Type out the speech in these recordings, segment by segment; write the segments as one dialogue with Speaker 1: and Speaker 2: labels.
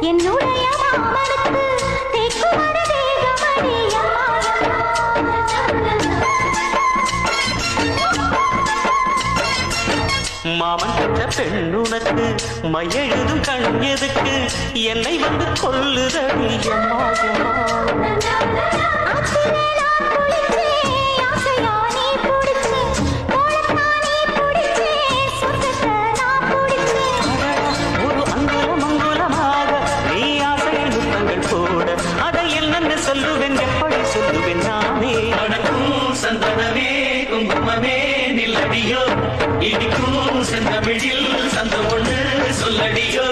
Speaker 1: என்னுடைய மாமனுக்கு தேக்குமர தேகமடியா
Speaker 2: மாமன் கட்ட பெண்ணுனக்கு மையெழுதும் கண் எதுக்கு என்னை வந்து கொல்லுதடி அம்மா ஒரு அங்குலம் அங்குலமாக நீ ஆசையில் முத்தங்கள் போட அதை என்னென்னு சொல்லுவேன் எப்படி சொல்லுவேன் நானே
Speaker 3: அடக்கும் சந்தனமே குங்குமமே நில்லடியோ இடிக்கும் செந்தமிழில் சந்த ஒண்ணு சொல்லடியோ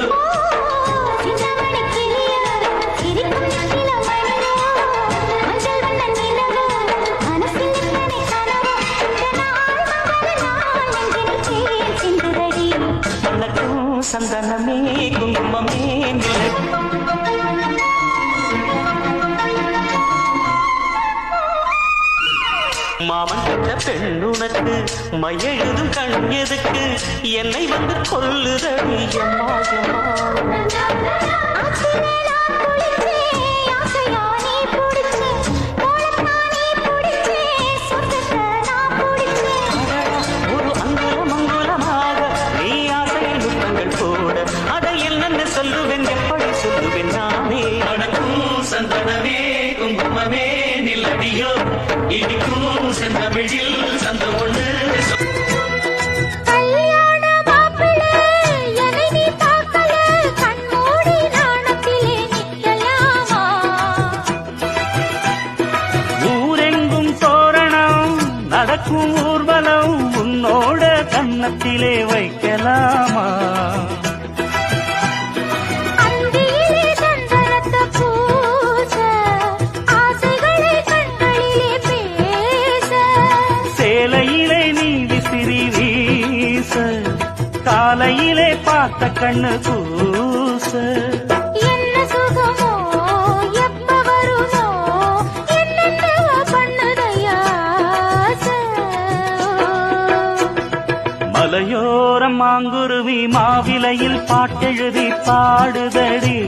Speaker 2: சந்தனமே குங்குமமே மாமன் கட்ட பெண்ணுனக்கு மையெழுதும் கண் எதுக்கு என்னை வந்து கொல்லுதடி அம்மா ஒரு அங்குலம் அங்குலமாக நீ ஆசையில் முத்தங்கள் போட அதை என்னென்னு சொல்லுவேன் எப்படி சொல்லுவேன் நானே
Speaker 3: அடக்கும் சந்தனமே குங்குமமே நில்லடியோ இடிக்கும் செந்தமிழில் சந்த ஒண்ணு
Speaker 2: ஊரெங்கும் தோரணம் நடக்கும் ஊர்வலம் உன்னோட கன்னத்திலே வைக்கலாமா சேலையிலே நீ விசிறி வீச காலையிலே பார்த்த கண்ணு பூச மலையோரம் மாங்குருவி மாவிலையில் பாட்டெழுதி பாடுதடி